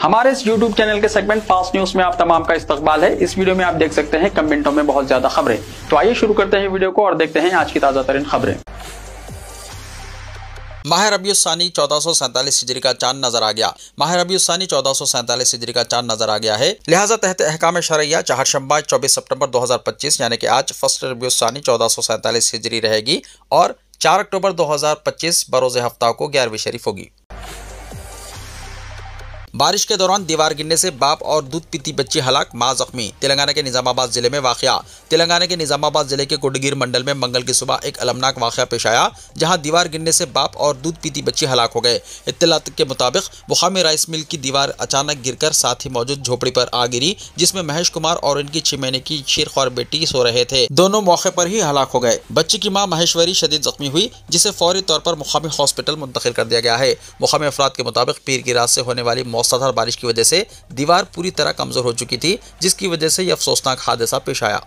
हमारे इस YouTube channel के सेगमेंट फास्ट न्यूज में आप तमाम का इस्तकबाल है। इस वीडियो में आप देख सकते हैं कम मिनटों में बहुत ज्यादा खबरें। तो आइए शुरू करते हैं वीडियो को और देखते हैं आज की ताजा तरीन खबरें। माह रबीउल सानी 1447 हिजरी का चांद नजर आ गया। माह रबीउल सानी 1447 हिजरी का चांद नजर आ गया है। लिहाजा तहत अहकाम शरइया चहारशंबा 24 सितंबर 2025 यानी कि आज 1 रबीउल सानी 1447 हिजरी रहेगी और 4 अक्टूबर 2025 बरोज़ हफ्ता को 11वीं शरीफ होगी। बारिश के दौरान दीवार गिरने से बाप और दूध पीती बच्ची हलाक, मां जख्मी। तेलंगाना के निजामाबाद जिले में वाकया। तेलंगाना के निजामाबाद जिले के गुडगिर मंडल में मंगल की सुबह एक अलमनाक वाकया पेश आया, जहां दीवार गिरने से बाप और दूध पीती बच्ची हलाक हो गए। इत्तलात के मुताबिक बुखामी राइस मिल की दीवार अचानक गिरकर साथ ही मौजूद झोपड़ी पर आ गिरी, जिसमें महेश कुमार और इनकी 6 महीने की शीरख्वार बेटी सो रहे थे। दोनों मौके पर ही हलाक हो गए। बच्ची की मां महेश्वरी शदीद जख्मी हुई, जिसे फौरी तौर पर मुकामी हॉस्पिटल मुंतकिल कर दिया गया है। मुकामी अफराद के मुताबिक पीर की रात से होने वाली मौसलाधार बारिश की वजह से दीवार पूरी तरह कमजोर हो चुकी थी, जिसकी वजह से यह अफसोसनाक हादसा पेश आया।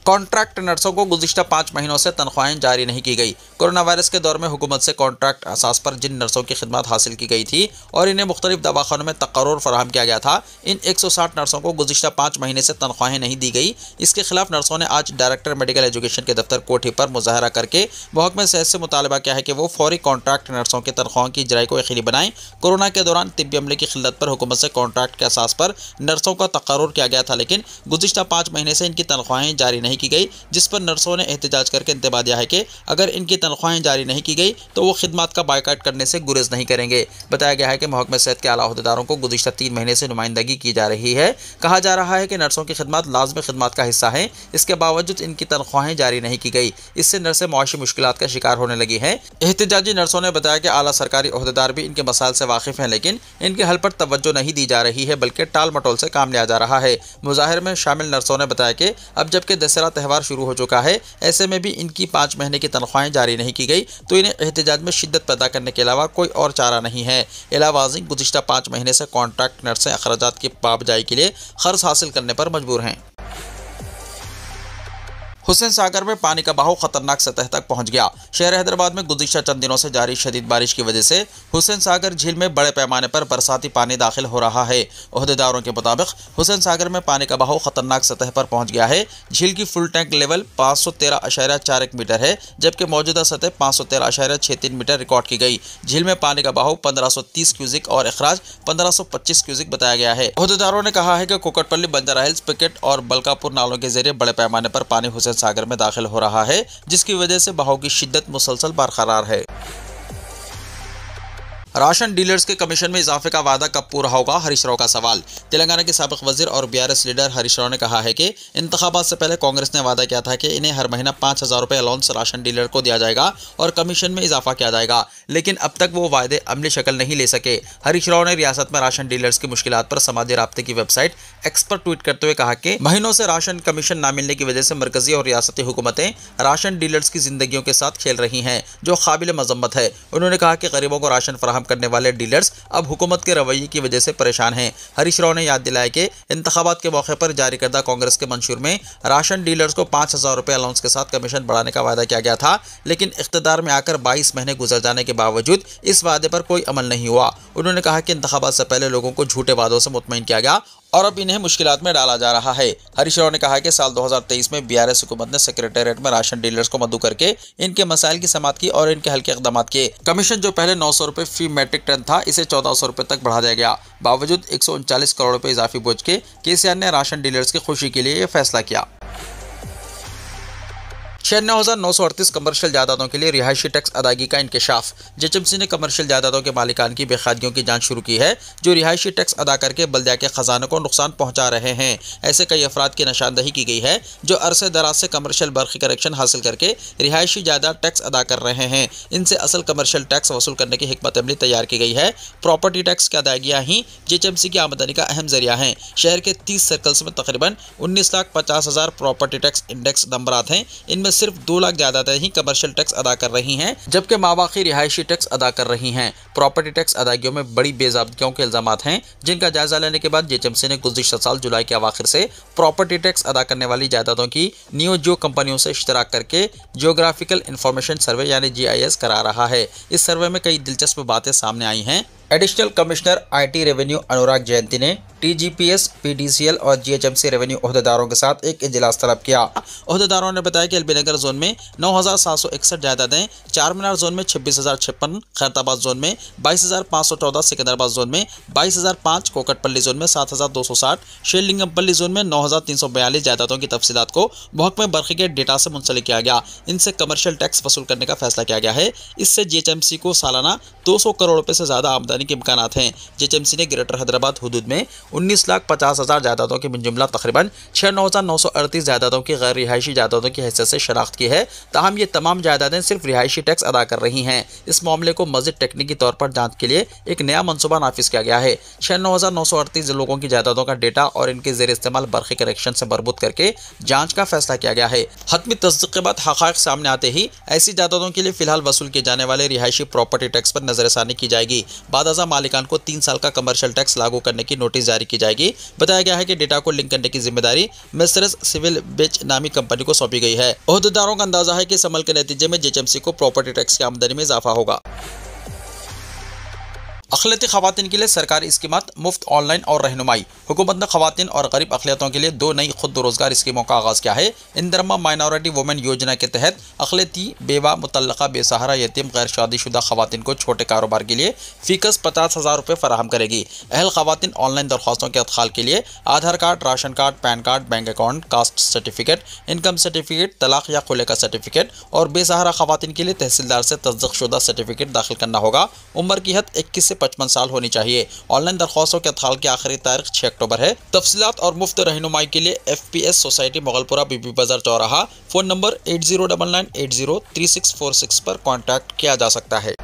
कॉन्ट्रैक्ट नर्सों को गुज़िश्ता 5 महीनों से तनख्वाहें जारी नहीं की गई। कोरोना वायरस के दौर में हुकूमत से कॉन्ट्रैक्ट असास पर जिन नर्सों की खिदमत हासिल की गई थी और इन्हें मुख्तलिफ दवाखानों में तकर्रुर फराहम किया गया था, इन 160 नर्सों को गुज़िश्ता 5 महीने से तनख्वाहें नहीं दी गई। इसके खिलाफ नर्सों ने आज डायरेक्टर मेडिकल एजुकेशन के दफ्तर कोठी पर मुजाहरा करके महकमे सेहत से मुतालबा किया है कि वो फौरी कॉन्ट्रैक्ट नर्सों की तनख्वाहों की इजराई को यकीनी बनाएं। कोरोना के दौरान तिब्बी अमले की खिल्लत पर हुकूमत से कॉन्ट्रैक्ट के असास पर नर्सों का तकर्रुर किया गया था, लेकिन गुज़िश्ता 5 महीने से इनकी तनख्वाहें जारी नहीं की गई, जिस पर नर्सों ने एहतजाज करके इंतबा दिया है कि अगर इनकी तनख्वाहें जारी नहीं की गई तो वो खिदमत का बायकाट करने से गुरेज नहीं करेंगे। बताया गया है कि महकमे सेहत के आला अहदेदारों को गुज़िश्ता 3 महीने से नुमाइंदगी की जा रही है। कहा जा रहा है कि नर्सों की खिदमत लाजमी खिदमत का हिस्सा है, इसके बावजूद इनकी तनख्वाहें जारी नहीं की गई। इससे नर्सें मुआशी मुश्किलात का शिकार होने लगी हैं। एहतजाजी नर्सों ने बताया कि आला सरकारी अहदेदार भी इनके मसाइल से वाकिफ हैं, लेकिन इनके हल पर तवज्जो नहीं दी जा रही है, बल्कि टाल मटोल से काम लिया जा रहा है। मुजाहिर में शामिल नर्सों ने बताया कि अब जबकि दशहरा त्यौहार शुरू हो चुका है, ऐसे में भी इनकी 5 महीने की तनख्वाहें जारी नहीं की गई, तो इन्हें एहतजाज में शिद्दत पैदा करने के अलावा कोई और चारा नहीं है। इलावाज़ी गुज़िश्ता 5 महीने से कॉन्ट्रैक्ट नर्सें अखराजात की पाबजाई के लिए खर्च हासिल करने पर मजबूर हैं। हुसैन सागर में पानी का बहाव खतरनाक सतह तक पहुंच गया। शहर हैदराबाद में गुज़िश्ता चंद दिनों से जारी शदीद बारिश की वजह से हुसैन सागर झील में बड़े पैमाने पर बरसाती पानी दाखिल हो रहा है। ओहदेदारों के मुताबिक हुसैन सागर में पानी का बहाव खतरनाक सतह पर पहुंच गया है। झील की फुल टैंक लेवल 513.41 मीटर है, जबकि मौजूदा सतह 513.63 मीटर रिकॉर्ड की गई। झील में पानी का बहाव 1530 क्यूजिक और अखराज 1525 क्यूजिक बताया गया है। ओहदेदारों ने कहा है कि कुकटपल्ली, बंजारा हिल्स, पिकेट और बलकापुर नालों के जरिए बड़े पैमाने पर पानी हुसैन सागर में दाखिल हो रहा है, जिसकी वजह से बहाव की शिद्दत मुसलसल बरकरार है। राशन डीलर्स के कमीशन में इजाफे का वादा कब पूरा होगा, हरीश राव का सवाल। तेलंगाना के साबिक वजीर और बीआरएस लीडर हरीश राव ने कहा है कि इंतखाबात से पहले कांग्रेस ने वादा किया था कि इन्हें हर महीना 5000 रुपये अलाउंस राशन डीलर को दिया जाएगा और कमीशन में इजाफा किया जाएगा, लेकिन अब तक वो वादे अमली शक्ल नहीं ले सके। हरीश राव ने रियासत में राशन डीलर्स की मुश्किलात पर समाजी राब्ते की वेबसाइट एक्स पर ट्वीट करते हुए कहा कि महीनों से राशन कमीशन न मिलने की वजह से मरकजी और रियासती हुकूमतें राशन डीलर्स की जिंदगियों के साथ खेल रही हैं, जो काबिल मजम्मत है। उन्होंने कहा कि गरीबों को राशन फराहम करने वाले डीलर्स अब हुकूमत के रवैये की वजह से परेशान हैं। हरीश राव ने याद दिलाया कि इंतखाबात के मौके पर जारी करदा कांग्रेस के मंशूर में राशन डीलर्स को 5000 रुपये अलाउंस के साथ कमीशन बढ़ाने का वादा किया गया था, लेकिन इख्तिदार में आकर 22 महीने गुजर जाने के बावजूद इस वादे पर कोई अमल नहीं हुआ। उन्होंने कहा कि इंतखाबात से पहले लोगों को झूठे वादों से मुतमईन किया गया और अब इन्हें मुश्किलात में डाला जा रहा है। हरीश राव ने कहा कि साल 2023 में बीआरएस हुकूमत ने सेक्रेटेरिएट में राशन डीलर्स को मदऊ करके इनके मसाइल की समाअत की और इनके हल्के इक़दाम किए। कमीशन जो पहले 900 रुपये फी मैट्रिक टन था, इसे 1400 रुपये तक बढ़ा दिया गया। बावजूद 139 करोड़ रुपये इजाफी बोझ के केसीआर ने राशन डीलर्स की खुशी के लिए यह फैसला किया। 96,938 कमर्शियल जायदादों के लिए रिहायशी टैक्स अदायगी का इंकशाफ। जेएचएमसी ने कमर्शियल जायदादों के मालिकान की बेखादियों की जांच शुरू की है, जो रिहायशी टैक्स अदा करके बल्दिया के खजाने को नुकसान पहुंचा रहे हैं। ऐसे कई अफराद की निशानदही की गई है जो अरसे दराज से कमर्शियल बर्क़ी करेक्शन हासिल करके रिहायशी जायदाद टैक्स अदा कर रहे हैं। इनसे असल कमर्शियल टैक्स वसूल करने की हिकमत अमली तैयार की गई है। प्रॉपर्टी टैक्स की अदायगियाँ ही जेएचएमसी की आमदनी का अहम जरिया हैं। शहर के 30 सर्कल्स में तकरीबन 19,50,000 प्रॉपर्टी टैक्स इंडेक्स नंबरात हैं। इनमें सिर्फ 2 लाख जायदादें ही कमर्शियल टैक्स अदा कर रही हैं, जबकि माबाकी रिहायशी टैक्स अदा कर रही हैं। प्रॉपर्टी टैक्स अदायगियों में बड़ी बेज़ाब्तियों के इल्जामात हैं, जिनका जायजा लेने के बाद जीएचएमसी ने गुज़िश्ता साल जुलाई के अवाखिर से प्रॉपर्टी टैक्स अदा करने वाली जायदादों की नियो जियो कंपनियों से इश्तराक करके जियोग्राफिकल इंफॉर्मेशन सर्वे यानी GIS करा रहा है। इस सर्वे में कई दिलचस्प बातें सामने आई हैं। एडिशनल कमिश्नर IT रेवेन्यू अनुराग जयंती ने TGPS, PDCL और GHMC रेवेन्यू ओहदेदारों के साथ एक इजलास तलब किया। ओहदेदारों ने बताया कि एलबी नगर जोन में 9,761 जायदादें, चार मीनार जोन में 26,056, खैरताबाद जोन में 22,514, सिकंदराबाद जोन में 22,005, कोकटपल्ली जोन में 7,260, शेरलिंगमपल्ली जोन में 9,342 जायदादों की तफसीलात को महकमे बरक़ी के डेटा से मुंसलिक किया गया। इनसे कमर्शियल टैक्स वसूल करने का फैसला किया गया है। इससे GHMC को सालाना 200 करोड़ रुपए से ज़्यादा आमदनी के इम्कानात हैं। GHMC ने ग्रेटर हैदराबाद हुदूद में 19,50,000 जायदादों की मिनजुमला तकरीबन 96,938 जायदादों की गैर रिहायशी जायदादों की हैसियत से शनाख्त की है। ताहम ये तमाम जायदादें सिर्फ रिहायशी टैक्स अदा कर रही हैं। इस मामले को मज़ीद टेक्निकी तौर पर जांच के लिए एक नया मनसूबा नाफिज किया गया है। 96,938 लोगों की जायदादों का डेटा और इनके ज़ेर इस्तेमाल बरक़ी करेक्शन से मरबूत करके जाँच का फैसला किया गया है। हतमी तस्दीक़ के बाद हक़ाइक़ सामने आते ही ऐसी जायदादों के लिए फ़िलहाल वसूल किए जाने वाले रिहायशी प्रॉपर्टी टैक्स पर नज़रसानी की जाएगी। बादअज़ा मालिकान को 3 साल का कमर्शियल टैक्स लागू करने की नोटिस जारी की जाएगी। बताया गया है कि डेटा को लिंक करने की जिम्मेदारी मिस्टर्स सिविल बेच नामी कंपनी को सौंपी गई है। ओहदेदारों का अंदाजा है कि इस अमल के नतीजे में GHMC को प्रॉपर्टी टैक्स की आमदनी में इजाफा होगा। अक़लियती ख़वातीन के लिए सरकारी स्कीमात, मुफ्त ऑनलाइन और रहनुमाई। हुकूमत ने ख़वातीन और गरीब अक़लियतों के लिए 2 नई खुद रोज़गार स्कीमों का आगाज़ किया है। इंदिरा माइनॉरिटी वुमेन योजना के तहत अक़लियती, बेवा, मुतल्लक़ा, बेसहारा, यतीम, गैर शादीशुदा ख़वातीन को छोटे कारोबार के लिए फ़ीकस 50,000 रुपये फ़राहम करेगी। अहल ख़वातीन ऑनलाइन दरख्वास्तों के अदखाल के लिए Aadhaar card, ration card, PAN card, bank account, caste certificate, income certificate, तलाक़ या खुले का सर्टिफिकेट और बेसहारा ख़वातीन के लिए तहसीलदार से तस्दीक़शुदा सर्टिफिकेट दाखिल करना होगा। उम्र की हद 21 से 55 साल होनी चाहिए। ऑनलाइन दरख्वास्तों के अदखाल की आखिरी तारीख 6 अक्टूबर है। तफसीलात और मुफ्त रहनुमाई के लिए FPS सोसाइटी मोगलपुरा, बीबी बाजार चौराहा, फ़ोन नंबर 8099803646 पर कॉन्टैक्ट किया जा सकता है।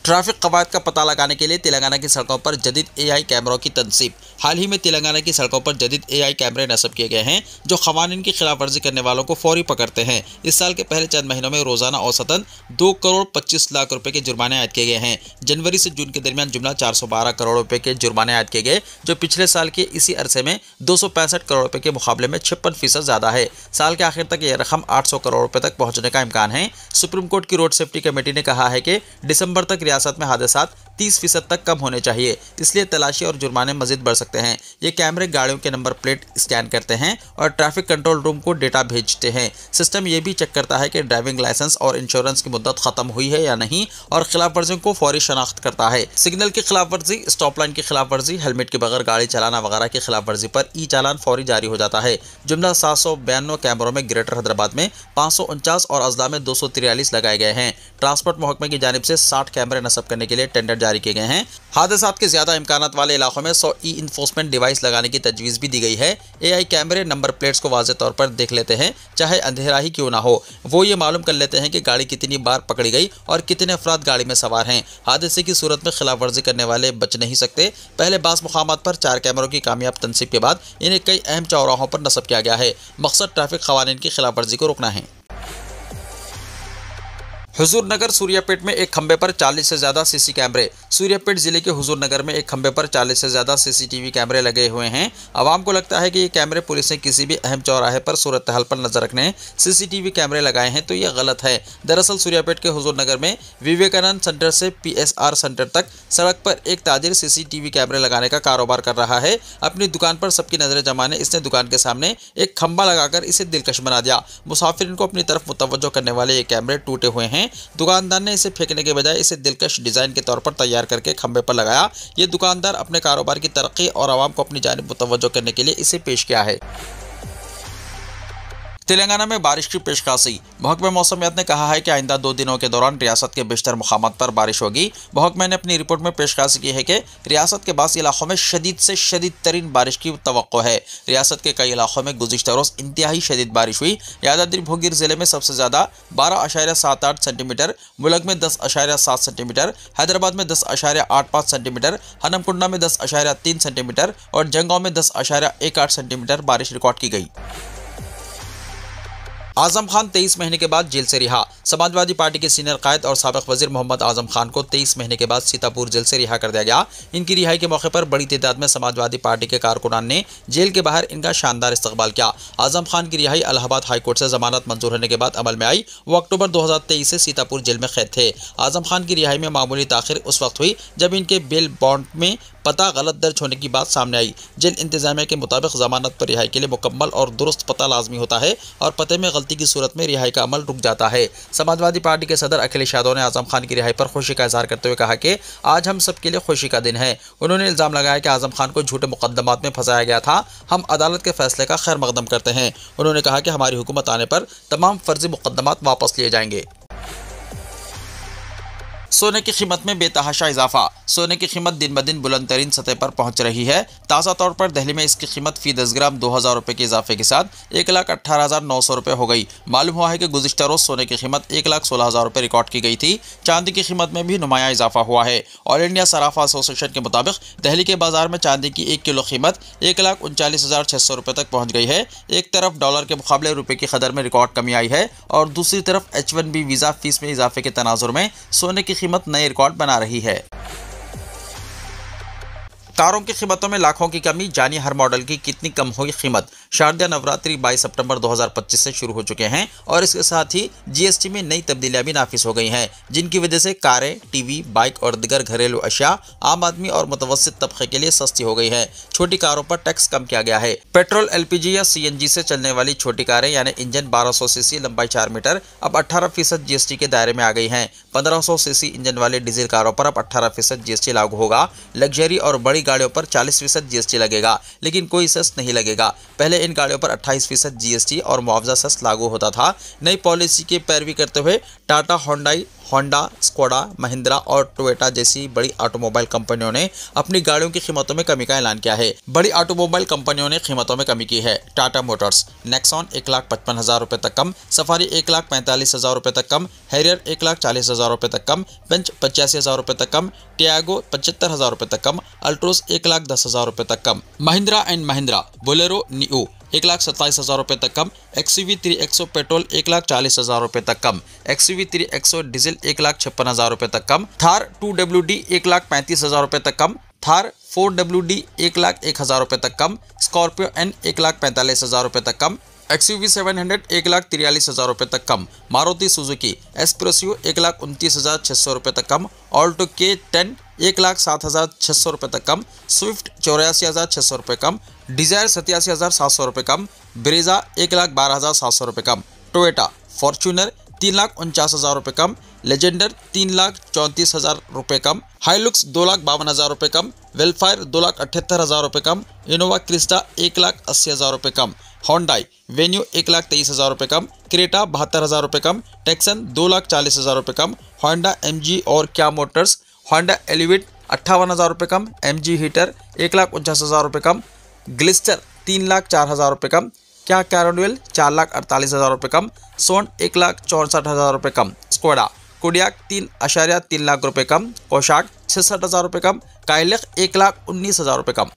ट्रैफिक कवायद का पता लगाने के लिए तेलंगाना की सड़कों पर जदीद AI कैमरों की तनसीब। हाल ही में तेलंगाना की सड़कों पर जदीद AI कैमरे नस्ब किए गए हैं, जो क़वानीन की खिलाफ वर्जी करने वालों को फौरी पकड़ते हैं। इस साल के पहले चंद महीनों में रोजाना औसतन 2 करोड़ 25 लाख रुपए के जुर्माने आयद किए गए हैं। जनवरी से जून के दरमियान जुमला 412 करोड़ रुपए के जुर्माने आयद किए गए, जो पिछले साल के इसी अरसे में 265 करोड़ रुपए के मुकाबले में 56% ज़्यादा है। साल के आखिर तक यह रकम 800 करोड़ रुपए तक पहुँचने का इम्कान है। सुप्रीम कोर्ट की रोड सेफ्टी कमेटी ने कहा है कि दिसंबर तक रियासत में हादसात 30% तक कम होने चाहिए, इसलिए तलाशी और जुर्माने मजीद बढ़ सकते हैं। ये कैमरे गाड़ियों के नंबर प्लेट स्कैन करते हैं और ट्रैफिक कंट्रोल रूम को डेटा भेजते हैं। सिस्टम ये भी चेक करता है कि ड्राइविंग लाइसेंस और इंश्योरेंस की मुद्दत खत्म हुई है या नहीं और खिलाफ वर्जियों को फौरी शनाख्त करता है। सिग्नल की खिलाफ वर्जी, स्टॉप लाइन की खिलाफ वर्जी, हेलमेट के बगैर गाड़ी चलाना वगैरह की खिलाफ वर्जी पर ई-चालान फौरी जारी हो जाता है। जुमला 792 कैमरों में ग्रेटर हैदराबाद में 549 और अजला में 243 लगाए गए हैं। ट्रांसपोर्ट महकमे की जानिब से 60 कैमरे नस्ब करने के लिए टेंडर जारी किए गए हैं। हादसात के ज्यादा इम्कानात वाले इलाकों में 100 ई-इन्फोर्समेंट डिवाइस लगाने की तजवीज़ भी दी गई है। AI कैमरे नंबर प्लेट्स को वाज़ेह तौर पर देख लेते हैं, चाहे अंधेरा ही क्यों ना हो। वो ये मालूम कर लेते हैं कि गाड़ी कितनी बार पकड़ी गई और कितने अफराद गाड़ी में सवार हैं। हादसे की सूरत में खिलाफ वर्जी करने वाले बच नहीं सकते। पहले बास मुकामात पर 4 कैमरों की कामयाब तनसीब के बाद इन्हें कई अहम चौराहों पर नस्ब किया गया है। मकसद ट्रैफिक क़वानीन की खिलाफ वर्जी को रोकना है। हुजूर नगर सूर्यापेट में एक खंबे पर 40 से ज़्यादा CC कैमरे। सूर्यापेट जिले के हुजूर नगर में एक खंबे पर 40 से ज़्यादा CCTV कैमरे लगे हुए हैं। आवाम को लगता है कि ये कैमरे पुलिस ने किसी भी अहम चौराहे पर सूरत हाल पर नजर रखने CCTV कैमरे लगाए हैं, तो यह गलत है। दरअसल सूर्यापेट के हुजूर नगर में विवेकानंद सेंटर से PSR सेंटर तक सड़क पर एक ताजिर CCTV कैमरे लगाने का कारोबार कर रहा है। अपनी दुकान पर सबकी नजरें जमाने इसने दुकान के सामने एक खंबा लगाकर इसे दिलकश बना दिया। मुसाफिरीन को अपनी तरफ मुतवज्जो करने वाले ये कैमरे टूटे हुए हैं। दुकानदार ने इसे फेंकने के बजाय इसे दिलकश डिज़ाइन के तौर पर तैयार करके खंबे पर लगाया। ये दुकानदार अपने कारोबार की तरक्की और आवाम को अपनी जानिब मुतवज्जो करने के लिए इसे पेश किया है। तेलंगाना में बारिश की पेशकाशी। महकमे मौसमियात ने कहा है कि आइंदा 2 दिनों के दौरान रियासत के बेशतर मुकामात पर बारिश होगी। महकमे ने अपनी रिपोर्ट में पेशकाशी की है कि रियासत के बाज़ इलाकों में शदीद से शदीद तरीन बारिश की तवक्को है। रियासत के कई इलाकों में गुज़िश्ता रोज़ इंतहाई शदीद बारिश हुई। यादाद्री भोगीर ज़िले में सबसे ज़्यादा 12.78 सेंटीमीटर, मुलग में 10.7 सेंटीमीटर, हैदराबाद में 10.85 सेंटीमीटर, हनमकुंडा में 10.3 सेंटीमीटर और जंगांव में 10.18 सेंटीमीटर बारिश रिकॉर्ड की गई। आजम खान 23 महीने के बाद जेल से रिहा। समाजवादी पार्टी के सीनियर कायद और साबिक वजीर मोहम्मद आजम खान को 23 महीने के बाद सीतापुर जेल से रिहा कर दिया गया। इनकी रिहाई के मौके पर बड़ी तादाद में समाजवादी पार्टी के कारकुनान ने जेल के बाहर इनका शानदार इस्तकबाल किया। आजम खान की रिहाई इलाहाबाद हाईकोर्ट से जमानत मंजूर होने के बाद अमल में आई। वो अक्टूबर 2023 से सीतापुर जेल में कैद थे। आजम खान की रिहाई में मामूली ताखिर उस वक्त हुई जब इनके बेल बॉन्ड में पता गलत दर्ज होने की बात सामने आई। जेल इंतजामिया के मुताबिक जमानत पर रिहाई के लिए मुकम्मल और दुरुस्त पता लाजमी होता है और पते में गलती की सूरत में रिहाई का अमल रुक जाता है। समाजवादी पार्टी के सदर अखिलेश यादव ने आजम खान की रिहाई पर खुशी का इजहार करते हुए कहा कि आज हम सब के लिए खुशी का दिन है। उन्होंने इल्जाम लगाया कि आजम खान को झूठे मुकदमात में फंसाया गया था। हम अदालत के फैसले का खैर मकदम करते हैं। उन्होंने कहा कि हमारी हुकूमत आने पर तमाम फर्जी मुकदमात वापस लिए जाएंगे। सोने की कीमत में बेतहाशा इजाफा। सोने की कीमत दिन ब दिन बुलंद तरीन सतह पर पहुंच रही है। ताज़ा तौर पर दिल्ली में इसकी कीमत फी 10 ग्राम 2000 रुपये के इजाफे के साथ 1,18,900 रुपये हो गई। मालूम हुआ है कि गुज़िश्ता रोज़ सोने की कीमत 1,16,000 रुपये रिकॉर्ड की गई थी। चांदी की कीमत में भी नुमाया इजाफा हुआ है। ऑल इंडिया सराफा एसोसिएशन के मुताबिक दिल्ली के बाजार में चांदी की 1 किलो कीमत 1,39,600 रुपये तक पहुँच गई है। एक तरफ डॉलर के मुकाबले रुपये की कदर में रिकॉर्ड कमी आई है और दूसरी तरफ H1B वीज़ा फीस में इजाफे के तनाजुर में सोने की कीमत नए रिकॉर्ड बना रही है। कारों की कीमतों में लाखों की कमी, जानिए हर मॉडल की कितनी कम हुई कीमत। शारदीय नवरात्रि 22 सितंबर 2025 से शुरू हो चुके हैं और इसके साथ ही जीएसटी में नई तब्दीलियां भी नाफिज हो गई हैं, जिनकी वजह से कारें, टीवी, बाइक और दीगर घरेलू अशिया आम आदमी और मुतवस्सित तबके के लिए सस्ती हो गई है। छोटी कारों पर टैक्स कम किया गया है। पेट्रोल, LPG या CNG से चलने वाली छोटी कारें यानी इंजन 1200 सीसी, लंबाई 4 मीटर अब 18% जीएसटी के दायरे में आ गई हैं। 1500 सीसी इंजन वाली डीजल कारों पर अब 18% जीएसटी लागू होगा। लग्जरी और बड़ी गाड़ियों पर 40% जीएसटी लगेगा, लेकिन कोई सेस नहीं लगेगा। पहले इन गाड़ियों पर 28% जीएसटी और मुआवजा सेस लागू होता था। नई पॉलिसी की पैरवी करते हुए टाटा, होंडा, स्कोडा, महिंद्रा और टोयोटा जैसी बड़ी ऑटोमोबाइल कंपनियों ने अपनी गाड़ियों की कीमतों में कमी का ऐलान किया है। बड़ी ऑटोमोबाइल कंपनियों ने कीमतों में कमी की है। टाटा मोटर्स, नेक्सॉन 1,55,000 रुपये तक कम, सफारी 1,45,000 रुपये तक कम, हैरियर 1,40,000 रुपये तक कम, बेंच 85,000 रुपये तक कम, टियागो 75,000 रुपये तक कम, अल्ट्रोस 1,10,000 रुपये तक कम, Mahindra and Mahindra Bolero Neo 1,27,000 रुपये तक कम, XUV 3XO पेट्रोल 1,40,000 रुपये तक कम, XUV 3XO डीजल 1,56,000 रुपये तक कम, थार 2WD 1,35,000 रुपये तक कम, थार 4WD 1,01,000 रुपये तक कम, स्कॉर्पियो N 1,45,000 रुपये तक कम, XUV 700 1,43,000 रुपये तक कम, मारुति सुजुकी एस्प्रेसियो 1,29,600 रुपये तक कम, ऑल्टो K10 1,07,600 रुपये तक कम, स्विफ्ट 84,600 रुपये कम, डिजायर 87,700 रुपये कम, ब्रेजा 1,12,700 रुपये कम, टोयोटा फॉर्च्यूनर 3,49,000 रुपये कम, लेजेंडर 3,34,000 रुपये कम, हाइलुक्स 2,52,000 रुपये कम, वेलफायर 2,78,000 रुपये कम, इनोवा क्रिस्टा 1,80,000 रुपये कम, होंडाई वेन्यू 1,23,000 रुपये कम, क्रेटा 72,000 रुपये कम, टेक्सन 2,40,000 रुपये कम, होंडा MG और क्या मोटर्स, होंडा एलिवेट 58,000 रुपये कम, MG हीटर 1,49,000 रुपये कम, ग्लिस्टर 3,04,000 रुपये कम, क्या कैरोडवेल 4,48,000 रुपये कम, सोन 1,64,000 रुपये कम, स्कोडा कोडियाक 3.3 लाख रुपये कम, कोशाक 66,000 रुपये कम, काइलिक 1,19,000 रुपये कम।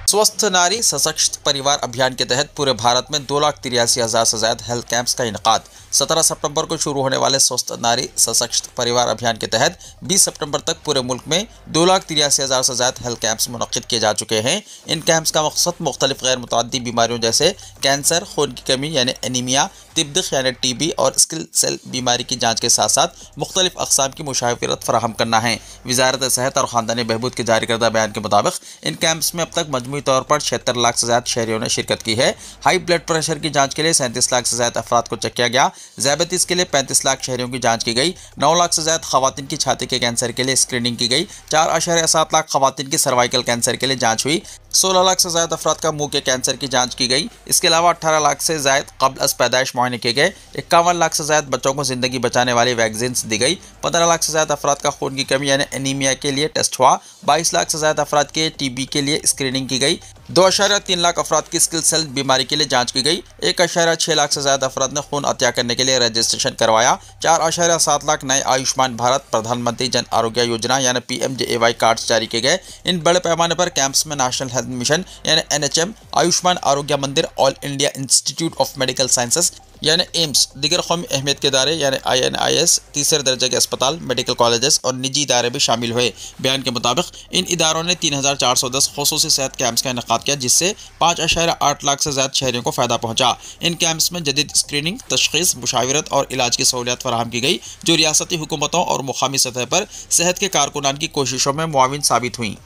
स्वस्थ नारी सशक्त परिवार अभियान के तहत पूरे भारत में 2,83,000 से ज्यादा हेल्थ कैंप्स का इनेकाद। 17 सितंबर को शुरू होने वाले स्वस्थ नारी सशक्त परिवार अभियान के तहत 20 सितंबर तक पूरे मुल्क में 2,83,000 से ज्यादा हेल्थ कैंप्स मुनक्किद किए जा चुके हैं। इन कैंप्स का मकसद मुख्तलिफ गैर मुतअद्दी बीमारियों जैसे कैंसर, खून की कमी यानी एनीमिया, तिब्दिक यानी TB और स्किल सेल बीमारी की जाँच के साथ साथ मुख्तलिफ अक़साम की मुशावरत फराहम करना है। वज़ारत सेहत और ख़ानदानी बहबूद के जारी करदा बयान के मुताबिक इन कैंप्स में अब तक मजमूई तौर पर 76 लाख से ज्यादा शहरियों ने शिरकत की है। हाई ब्लड प्रेशर की जांच के लिए 37 लाख से ज्यादा अफराद को चेक किया गया। ज़ियाबतीस के लिए 35 लाख शहरियों की जांच की गई। 9 लाख से ज्यादा खवातीन की छाती के कैंसर के लिए स्क्रीनिंग की गई। 4.7 लाख खवातीन की सर्वाइकल कैंसर के लिए जांच हुई। 16 लाख से ज्यादा अफराद का मुंह के कैंसर की जांच की गई। इसके अलावा 18 लाख से ज्यादा कब्ल अज़ पैदाइश मुआयने किए गए। 51 लाख से ज्यादा बच्चों को जिंदगी बचाने वाली वैक्सीन दी गई। 15 लाख से ज्यादा अफराद का खून की कमी यानी एनीमिया के लिए टेस्ट हुआ। 22 लाख से ज्यादा अफराद के TB के लिए स्क्रीनिंग की गई। 2.3 लाख अफराद की स्किल सेल बीमारी के लिए जांच की गई। 1.6 लाख से ज्यादा अफराद ने खून अतिया करने के लिए रजिस्ट्रेशन करवाया। 4.7 लाख नए आयुष्मान भारत प्रधानमंत्री जन आरोग्य योजना यानी PMJAY कार्ड्स जारी किए गए। इन बड़े पैमाने पर कैंप्स में नेशनल हेल्थ मिशन यानी NHM, आयुष्मान आरोग्य मंदिर, all India institute of medical sciences यानी एम्स, दिगर कौमी अहमियत के इदारे यानी INIS, तीसरे दर्जे के अस्पताल, मेडिकल कॉलेजेस और निजी इदारे भी शामिल हुए। बयान के मुताबिक इन इदारों ने 3410 खुसूसी सेहत कैंप्स का इनेकाद किया, जिससे 5.8 लाख से ज्यादा शहरियों को फायदा पहुंचा। इन कैंप्स में जदीद स्क्रीनिंग, तशखीस, मुशावरत और इलाज की सहूलियत फराहम की गई, जो रियासती हुकूमतों और मुकामी सतह पर सेहत के कारकुनान की कोशिशों में मुआविन साबित हुई।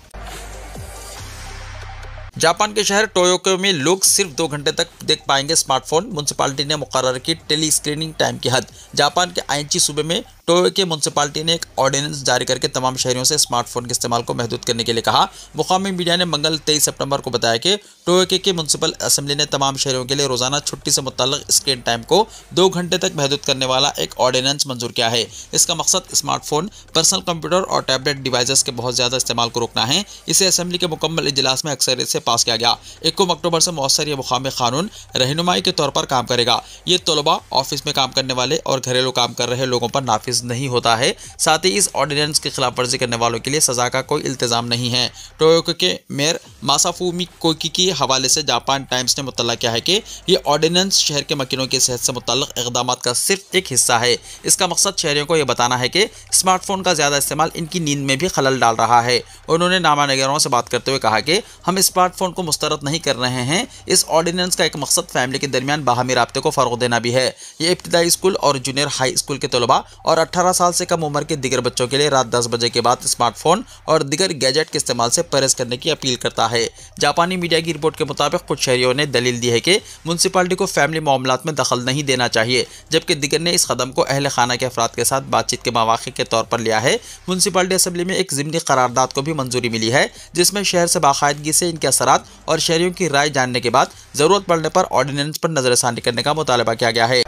जापान के शहर टोक्यो में लोग सिर्फ 2 घंटे तक देख पाएंगे स्मार्टफोन। म्युनिसिपैलिटी ने मुकर्रर की टेली स्क्रीनिंग टाइम की हद। जापान के आइची सूबे में टोक्यो म्युनिसिपैलिटी ने एक ऑर्डिनेंस जारी करके तमाम शहरियों से स्मार्टफोन के इस्तेमाल को महदूद करने के लिए कहा। मुकामी मीडिया ने मंगल 23 सितंबर को बताया कि टोक्यो के म्युनिसिपल असेंबली ने तमाम शहरियों के लिए रोजाना छुट्टी से मुतल्लिक स्क्रीन टाइम को 2 घंटे तक महदूद करने वाला एक ऑर्डिनेंस मंजूर किया है। इसका मकसद स्मार्टफोन, पर्सनल कंप्यूटर और टैबलेट डिवाइसेस के बहुत ज्यादा इस्तेमाल को रोकना है। इसे असेंबली के मुकम्मल इजलास में अक्सरियत से पास किया गया। 1 अक्टूबर से मौसर ये मुकामी कानून रहनुमाई के तौर पर काम करेगा। ये तलबा, ऑफिस में काम करने वाले और घरेलू काम कर रहे लोगों पर नाफिज नहीं होता है। साथ ही इस ऑर्डिनेंस की खिलाफ वर्जी करने वालों के लिए सजा का कोई इल्तिजाम नहीं है। टोक्यो के मेयर मासाफुमी कोकी के हवाले से जापान टाइम्स ने मुतल्ला किया है कि ये ऑर्डिनेंस शहर के मकीनों की सेहत से मुतल्लिक इक़दाम का सिर्फ एक हिस्सा है। इसका मकसद शहरियों को यह बताना है कि स्मार्टफोन का ज़्यादा इस्तेमाल इनकी नींद में भी खलल डाल रहा है। उन्होंने नामा नगरों से बात करते हुए कहा कि हम स्मार्टफोन को मुस्तरद नहीं कर रहे हैं। इस ऑर्डिनेंस का एक मकसद फैमिली के दरमियान बाहमी राब्ते को फ़रोग़ देना भी है। ये इब्तिदाई स्कूल और जूनियर हाई स्कूल के तलबा और 18 साल से कम उम्र के दिगर बच्चों के लिए रात 10 बजे के बाद स्मार्टफोन और दिगर गैजेट के इस्तेमाल से परहेज करने की अपील करता है। जापानी मीडिया की रिपोर्ट के मुताबिक कुछ शहरियों ने दलील दी है कि म्युनिसिपैलिटी को फैमिली मामलात में दखल नहीं देना चाहिए, जबकि दिगर ने इस कदम को अहल खाना के अफराद के साथ बातचीत के मौक़े के तौर पर लिया है। म्युनिसिपैलिटी असेंबली में एक ज़िमनी करारदाद को भी मंजूरी मिली है, जिसमें शहर से बाकायदगी से इनके असरात और शहरियों की राय जानने के बाद ज़रूरत पड़ने पर ऑर्डिनेंस पर नजरसानी करने का मुतालबा किया गया है।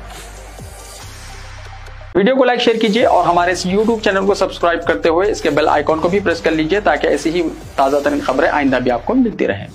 वीडियो को लाइक, शेयर कीजिए और हमारे इस YouTube चैनल को सब्सक्राइब करते हुए इसके बेल आइकॉन को भी प्रेस कर लीजिए, ताकि ऐसी ही ताज़ा तरीन खबरें आइंदा भी आपको मिलती रहें।